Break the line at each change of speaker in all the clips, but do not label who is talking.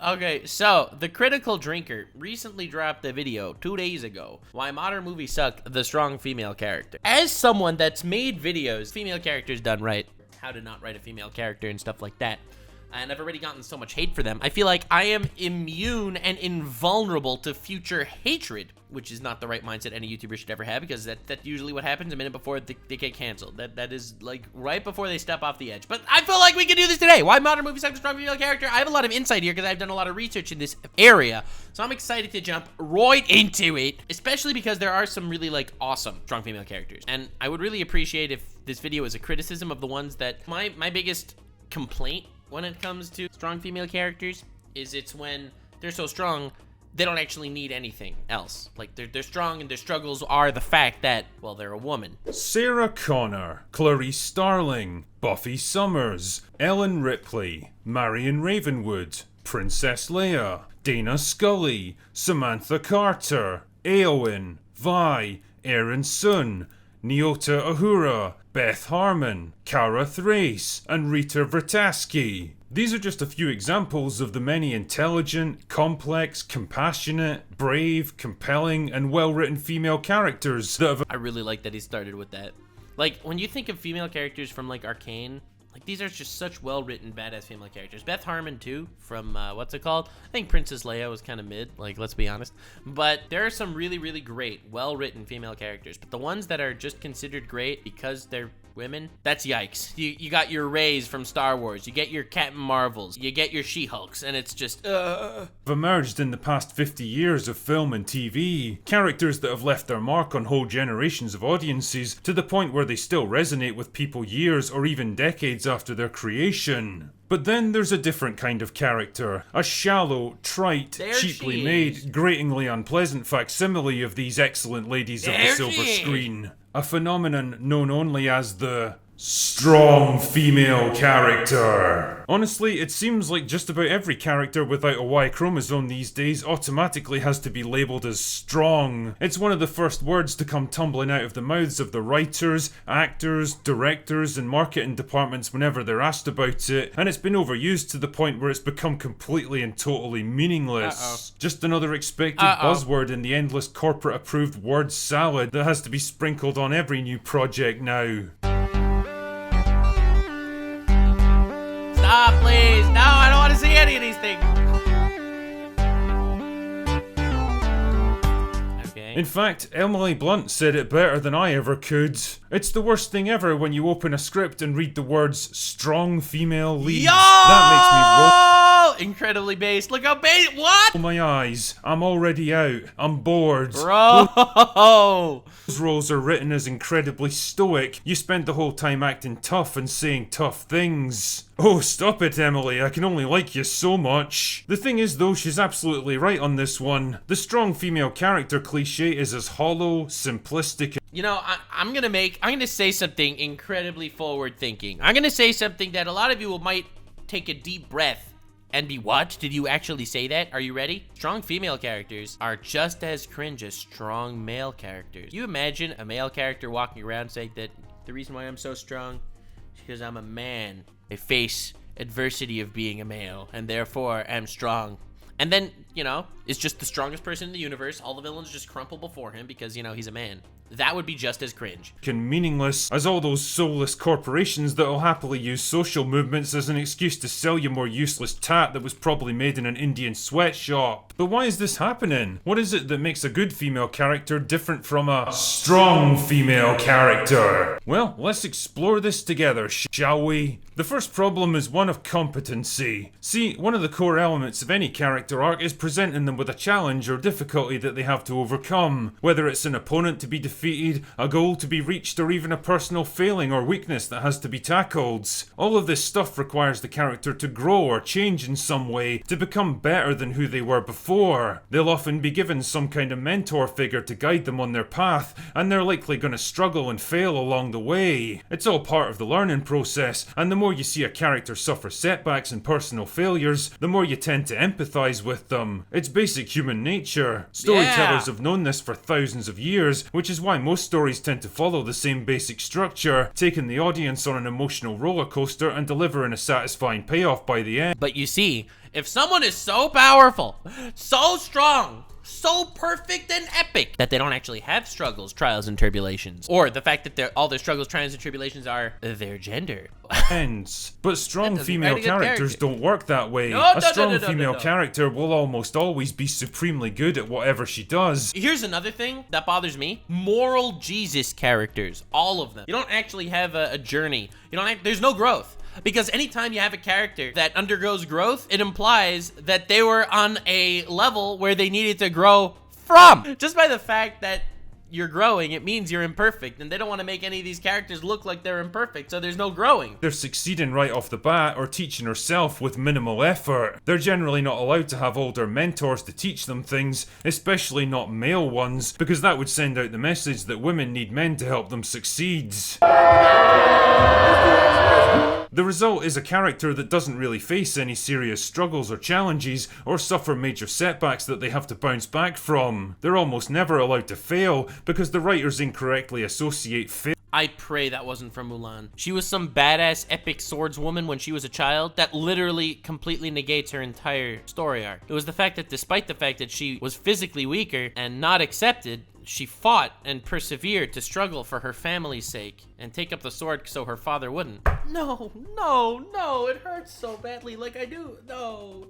Okay, so The Critical Drinker recently dropped a video 2 days ago, Why Modern Movies Suck, the Strong Female Character. As someone that's made videos, female characters done right, how to not write a female character and stuff like that, and I've already gotten so much hate for them, I feel like I am immune and invulnerable to future hatred, which is not the right mindset any YouTuber should ever have, because that's usually what happens a minute before they get canceled. That is like right before they step off the edge. But I feel like we can do this today. Why modern movies have a strong female character? I have a lot of insight here because I've done a lot of research in this area, so I'm excited to jump right into it, especially because there are some really like awesome strong female characters, and I would really appreciate if this video is a criticism of the ones that my biggest complaint when it comes to strong female characters is it's when they're so strong they don't actually need anything else. Like they're strong and their struggles are the fact that, well, they're a woman.
Sarah Connor, Clarice Starling, Buffy Summers, Ellen Ripley, Marion Ravenwood, Princess Leia, Dana Scully, Samantha Carter, Eowyn, Vi, Aaron Sun, Nyota Uhura, Beth Harmon, Cara Thrace, and Rita Vertasky. These are just a few examples of the many intelligent, complex, compassionate, brave, compelling, and well-written female characters that have...
I really like that he started with that. Like, when you think of female characters from, like, Arcane, like, these are just such well-written, badass female characters. Beth Harmon, too, from, what's it called? I think Princess Leia was kind of mid, like, let's be honest. But there are some really, really great, well-written female characters. But the ones that are just considered great because they're women, that's yikes. You got your Reys from Star Wars, you get your Captain Marvels, you get your She-Hulks, and it's just
have emerged in the past 50 years of film and TV. Characters that have left their mark on whole generations of audiences to the point where they still resonate with people years or even decades after their creation. But then there's a different kind of character, a shallow, trite, cheaply made, gratingly unpleasant facsimile of these excellent ladies of the silver screen. A phenomenon known only as the strong female character. Honestly, it seems like just about every character without a Y chromosome these days automatically has to be labelled as strong. It's one of the first words to come tumbling out of the mouths of the writers, actors, directors, and marketing departments whenever they're asked about it, and it's been overused to the point where it's become completely and totally meaningless. Just another expected buzzword in the endless corporate-approved word salad that has to be sprinkled on every new project now.
Stop, please. No, I don't want to see any of these things. Okay.
In fact, Emily Blunt said it better than I ever could. It's the worst thing ever when you open a script and read the words strong female leads.
Yo!
That makes me
incredibly based. Look how based. What?
roll my eyes. I'm already out. I'm bored.
Bro.
Those roles are written as incredibly stoic. You spend the whole time acting tough and saying tough things. Oh, stop it, Emily. I can only like you so much. The thing is, though, she's absolutely right on this one. The strong female character cliche is as hollow, simplistic.
You know, I'm gonna say something incredibly forward thinking. I'm gonna say something that a lot of you might take a deep breath and be, what? Did you actually say that? Are you ready? Strong female characters are just as cringe as strong male characters. You imagine a male character walking around saying that the reason why I'm so strong is because I'm a man. I face adversity of being a male, and therefore am strong. And then, you know, is just the strongest person in the universe. All the villains just crumple before him because, you know, he's a man. That would be just as cringe.
And meaningless as all those soulless corporations that'll happily use social movements as an excuse to sell you more useless tat that was probably made in an Indian sweatshop. But why is this happening? What is it that makes a good female character different from a strong female character? Well, let's explore this together, shall we? The first problem is one of competency. See, one of the core elements of any character arc is presenting them with a challenge or difficulty that they have to overcome, whether it's an opponent to be defeated, a goal to be reached, or even a personal failing or weakness that has to be tackled. All of this stuff requires the character to grow or change in some way to become better than who they were before. They'll often be given some kind of mentor figure to guide them on their path, and they're likely going to struggle and fail along the way. It's all part of the learning process, and the more you see a character suffer setbacks and personal failures, the more you tend to empathize with them. It's basic human nature. Storytellers have known this for thousands of years, which is why most stories tend to follow the same basic structure, taking the audience on an emotional roller coaster and delivering a satisfying payoff by the end.
But you see, If someone is so powerful, so strong, so perfect and epic that they don't actually have struggles, trials, and tribulations, or the fact that all their struggles, trials, and tribulations are their gender.
But strong female characters don't work that way. A strong female character will almost always be supremely good at whatever she does.
Here's another thing that bothers me. Moral Jesus characters, all of them. You don't actually have a journey. There's no growth. Because anytime you have a character that undergoes growth, it implies that they were on a level where they needed to grow from. Just by the fact that you're growing, it means you're imperfect, and they don't want to make any of these characters look like they're imperfect, so there's no growing.
They're succeeding right off the bat or teaching herself with minimal effort. They're generally not allowed to have older mentors to teach them things, especially not male ones, because that would send out the message that women need men to help them succeed. The result is a character that doesn't really face any serious struggles or challenges or suffer major setbacks that they have to bounce back from. They're almost never allowed to fail because the writers incorrectly associate failure.
I pray that wasn't from Mulan. She was some badass epic swordswoman when she was a child that literally completely negates her entire story arc. It was the fact that despite the fact that she was physically weaker and not accepted, she fought and persevered to struggle for her family's sake and take up the sword so her father wouldn't. No, it hurts so badly like I do. No.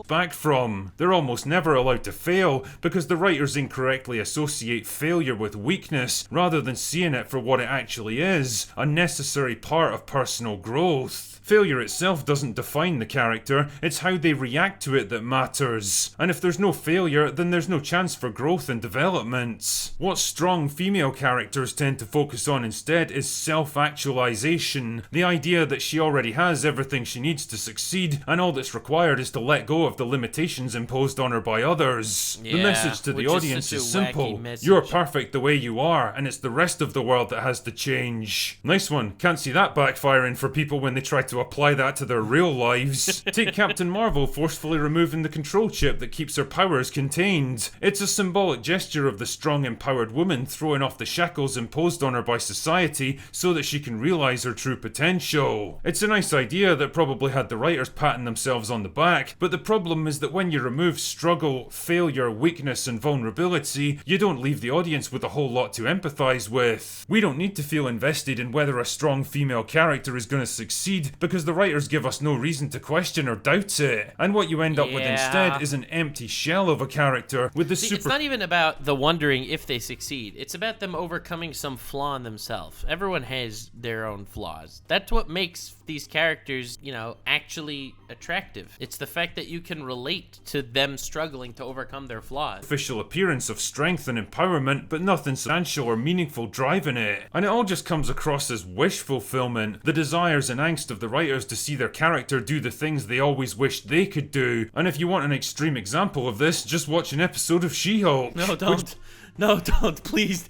Back from. They're almost never allowed to fail because the writers incorrectly associate failure with weakness rather than seeing it for what it actually is, a necessary part of personal growth. Failure itself doesn't define the character, it's how they react to it that matters. And if there's no failure, then there's no chance for growth and development. What strong female characters tend to focus on instead is self-actualization. The idea that she already has everything she needs to succeed, and all that's required is to let go of the limitations imposed on her by others. The message to the audience is simple. You're perfect the way you are, and it's the rest of the world that has to change. Nice one. Can't see that backfiring for people when they try to apply that to their real lives. Take Captain Marvel forcefully removing the control chip that keeps her powers contained. It's a symbolic gesture of the strong, empowered woman throwing off the shackles imposed on her by society so that she can realize her true potential. It's a nice idea that probably had the writers patting themselves on the back, but the problem is that when you remove struggle, failure, weakness, and vulnerability, you don't leave the audience with a whole lot to empathize with. We don't need to feel invested in whether a strong female character is going to succeed because the writers give us no reason to question or doubt it. And what you end up with instead is an empty shell of a character with the
It's not even about the wondering if they succeed. It's about them overcoming some flaw in themselves. Everyone has their own flaws. That's what makes these characters, actually attractive. It's the fact that you can relate to them struggling to overcome their flaws.
Official appearance of strength and empowerment, but nothing substantial or meaningful driving it. And it all just comes across as wish fulfillment, the desires and angst of the writers to see their character do the things they always wished they could do. And if you want an extreme example of this, just watch an episode of She-Hulk.
No, don't. No, don't. Please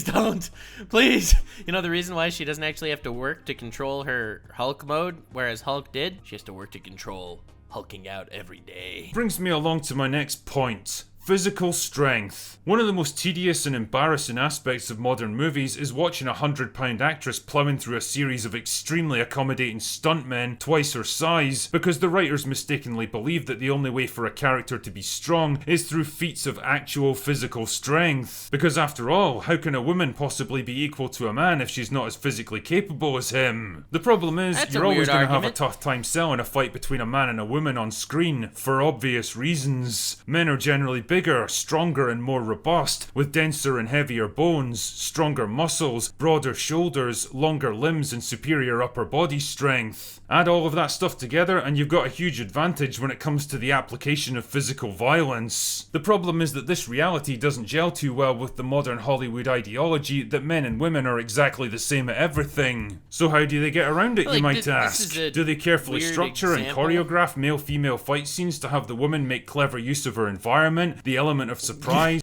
don't. Please. The reason why she doesn't actually have to work to control her Hulk mode, whereas Hulk did, she has to work to control hulking out every day.
Brings me along to my next point. Physical strength. One of the most tedious and embarrassing aspects of modern movies is watching a 100-pound actress plowing through a series of extremely accommodating stuntmen twice her size because the writers mistakenly believe that the only way for a character to be strong is through feats of actual physical strength. Because after all, how can a woman possibly be equal to a man if she's not as physically capable as him? The problem is, you're always going to have a tough time selling a fight between a man and a woman on screen, for obvious reasons. Men are generally bigger, stronger, and more robust, with denser and heavier bones, stronger muscles, broader shoulders, longer limbs, and superior upper body strength. Add all of that stuff together and you've got a huge advantage when it comes to the application of physical violence. The problem is that this reality doesn't gel too well with the modern Hollywood ideology that men and women are exactly the same at everything. So how do they get around it, you might ask? Do they carefully structure and choreograph male-female fight scenes to have the woman make clever use of her environment, the element of surprise?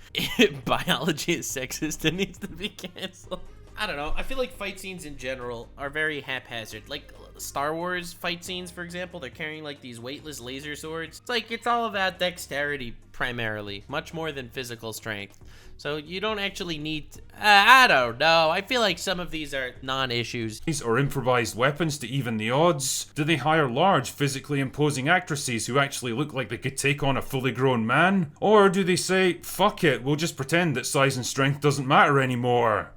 Biology is sexist and needs to be cancelled. I don't know. I feel like fight scenes in general are very haphazard. Like, Star Wars fight scenes, for example, they're carrying like these weightless laser swords. It's like, it's all about dexterity primarily, much more than physical strength. So you don't actually need, I don't know. I feel like some of these are non-issues.
Or improvised weapons to even the odds? Do they hire large, physically imposing actresses who actually look like they could take on a fully grown man? Or do they say, fuck it, we'll just pretend that size and strength doesn't matter anymore?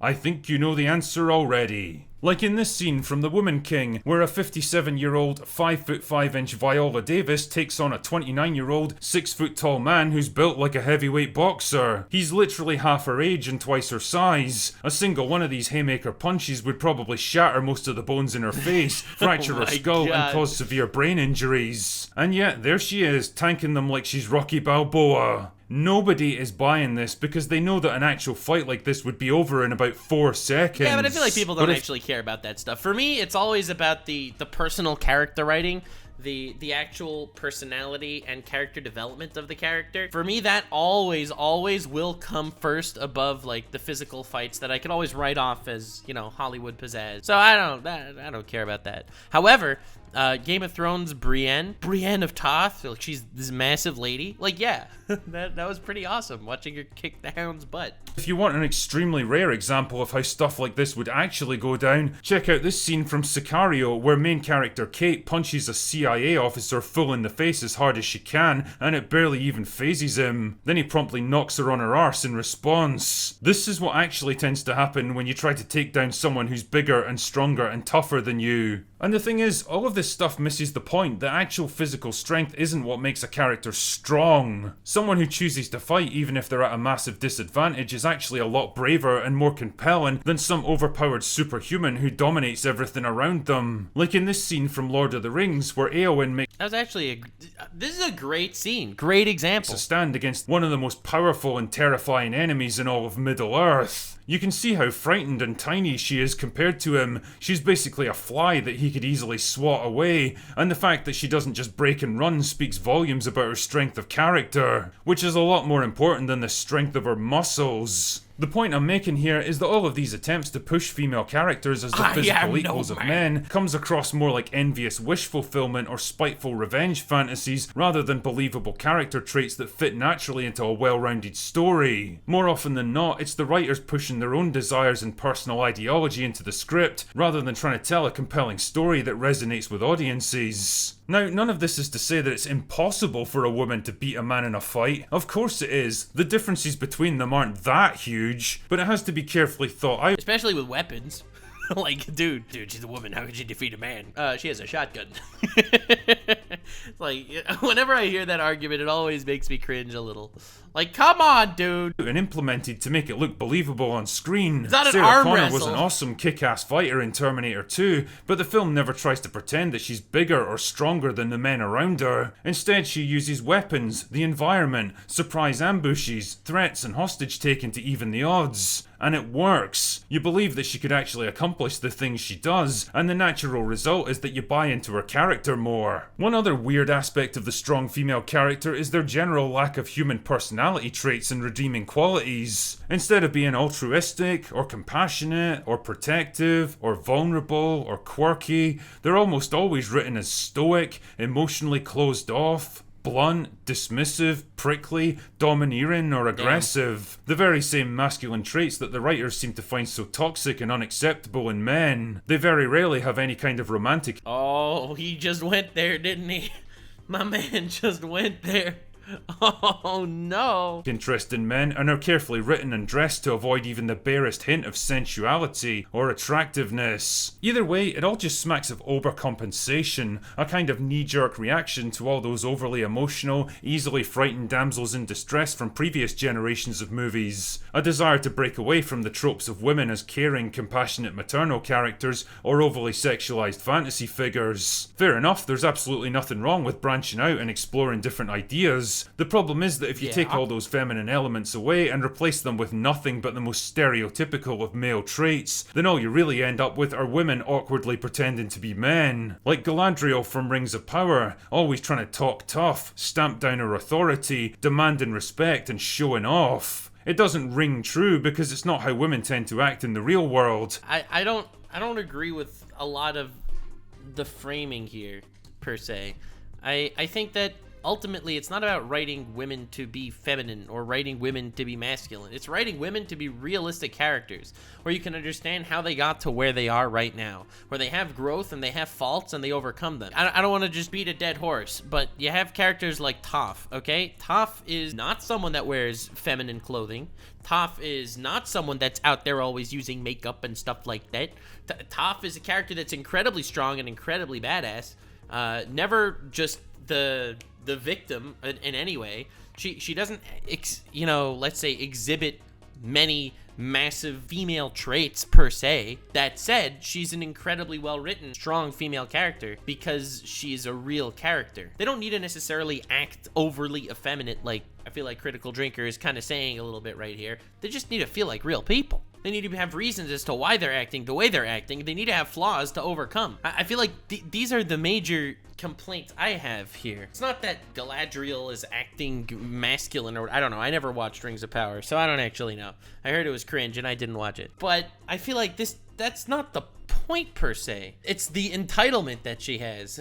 I think you know the answer already. Like in this scene from The Woman King, where a 57-year-old, 5'5" Viola Davis takes on a 29-year-old, 6-foot tall man who's built like a heavyweight boxer. He's literally half her age and twice her size. A single one of these haymaker punches would probably shatter most of the bones in her face, fracture her skull, and cause severe brain injuries. And yet, there she is, tanking them like she's Rocky Balboa. Nobody is buying this because they know that an actual fight like this would be over in about 4 seconds.
Yeah, but I feel like people don't actually care about that stuff. For me, it's always about the personal character writing, the actual personality and character development of the character. For me, that always will come first above like the physical fights that I could always write off as, you know, Hollywood pizzazz. So I don't care about that. However, Game of Thrones Brienne of Tarth, like she's this massive lady. Like, yeah, that was pretty awesome watching her kick the hound's butt.
If you want an extremely rare example of how stuff like this would actually go down, check out this scene from Sicario where main character Kate punches a CIA officer full in the face as hard as she can, and it barely even phases him. Then he promptly knocks her on her arse in response. This is what actually tends to happen when you try to take down someone who's bigger and stronger and tougher than you. And the thing is, all of this stuff misses the point that actual physical strength isn't what makes a character strong. Someone who chooses to fight even if they're at a massive disadvantage is actually a lot braver and more compelling than some overpowered superhuman who dominates everything around them. Like in this scene from Lord of the Rings where Éowyn makes
That was actually this is a great scene, great example.
A stand against one of the most powerful and terrifying enemies in all of Middle-earth. You can see how frightened and tiny she is compared to him. She's basically a fly that he could easily swat away, and the fact that she doesn't just break and run speaks volumes about her strength of character, which is a lot more important than the strength of her muscles. The point I'm making here is that all of these attempts to push female characters as the physical equals of men comes across more like envious wish fulfillment or spiteful revenge fantasies rather than believable character traits that fit naturally into a well-rounded story. More often than not, it's the writers pushing their own desires and personal ideology into the script rather than trying to tell a compelling story that resonates with audiences. Now, none of this is to say that it's impossible for a woman to beat a man in a fight. Of course it is. The differences between them aren't that huge, but it has to be carefully thought out.
Especially with weapons. Like, dude, she's a woman. How could she defeat a man? She has a shotgun. Like, whenever I hear that argument, it always makes me cringe a little. Like, come on, dude.
And implemented to make it look believable on screen.
It's not an
Sarah
arm
Connor
wrestle.
was an awesome kick-ass fighter in Terminator 2, but the film never tries to pretend that she's bigger or stronger than the men around her. Instead, she uses weapons, the environment, surprise ambushes, threats, and hostage taking to even the odds. And it works. You believe that she could actually accomplish the things she does, and the natural result is that you buy into her character more. One other weird aspect of the strong female character is their general lack of human personality traits and redeeming qualities. Instead of being altruistic, or compassionate, or protective, or vulnerable, or quirky, they're almost always written as stoic, emotionally closed off, blunt, dismissive, prickly, domineering, or aggressive. The very same masculine traits that the writers seem to find so toxic and unacceptable in men. They very rarely have any kind of romantic—
Oh, he just went there, didn't he? My man just went there. Oh no.
interest in men, and are carefully written and dressed to avoid even the barest hint of sensuality or attractiveness. Either way, it all just smacks of overcompensation, a kind of knee-jerk reaction to all those overly emotional, easily frightened damsels in distress from previous generations of movies. A desire to break away from the tropes of women as caring, compassionate maternal characters or overly sexualized fantasy figures. Fair enough, there's absolutely nothing wrong with branching out and exploring different ideas. The problem is that if you take all those feminine elements away and replace them with nothing but the most stereotypical of male traits, then all you really end up with are women awkwardly pretending to be men. Like Galadriel from Rings of Power, always trying to talk tough, stamp down her authority, demanding respect and showing off. It doesn't ring true because it's not how women tend to act in the real world.
I don't agree with a lot of the framing here, per se. I think that ultimately it's not about writing women to be feminine or writing women to be masculine. It's writing women to be realistic characters where you can understand how they got to where they are right now, where they have growth and they have faults and they overcome them. I don't want to just beat a dead horse, but you have characters like Toph, okay? Toph is not someone that wears feminine clothing. Toph is not someone that's out there always using makeup and stuff like that. Toph is a character that's incredibly strong and incredibly badass. Never just the victim in any way. She doesn't let's say exhibit many massive female traits per se. That said, she's an incredibly well written, strong female character because she's a real character. They don't need to necessarily act overly effeminate like I feel like Critical Drinker is kind of saying a little bit right here. They just need to feel like real people. They need to have reasons as to why they're acting the way they're acting. They need to have flaws to overcome. I feel like these are the major complaints I have here. It's not that Galadriel is acting masculine or I don't know. I never watched Rings of Power, so I don't actually know. I heard it was cringe and I didn't watch it. But I feel like that's not the point per se. It's the entitlement that she has.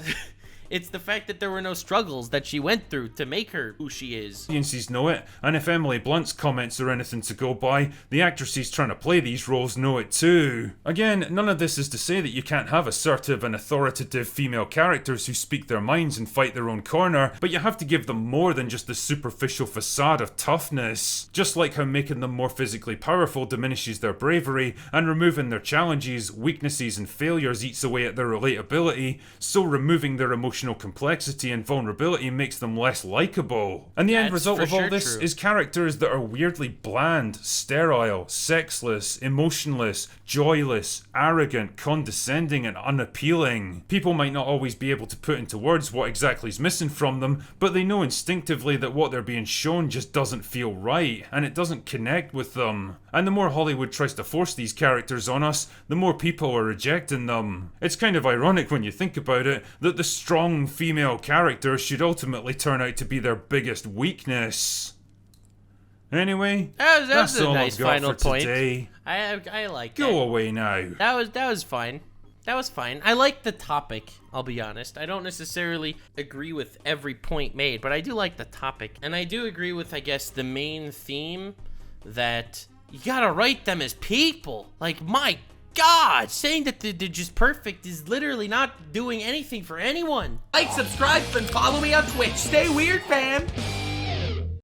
It's the fact that there were no struggles that she went through to make her who she is.
Audiences know it, and if Emily Blunt's comments are anything to go by, the actresses trying to play these roles know it too. Again, none of this is to say that you can't have assertive and authoritative female characters who speak their minds and fight their own corner, but you have to give them more than just the superficial facade of toughness. Just like how making them more physically powerful diminishes their bravery, and removing their challenges, weaknesses and failures eats away at their relatability, so removing their emotional complexity and vulnerability makes them less likable. And the end result of all this is characters that are weirdly bland, sterile, sexless, emotionless, joyless, arrogant, condescending and unappealing. People might not always be able to put into words what exactly is missing from them, but they know instinctively that what they're being shown just doesn't feel right, and it doesn't connect with them. And the more Hollywood tries to force these characters on us, the more people are rejecting them. It's kind of ironic when you think about it, that the strong female character should ultimately turn out to be their biggest weakness. Anyway, that's
a
all
nice
I've got
final
for
point.
today.
I like
Go
that.
away now.
That was fine. That was fine. I like the topic, I'll be honest. I don't necessarily agree with every point made, but I do like the topic. And I do agree with, I guess, the main theme that you gotta write them as people. Like, my God, saying that they're just perfect is literally not doing anything for anyone.
Like, subscribe, and follow me on Twitch. Stay weird, fam.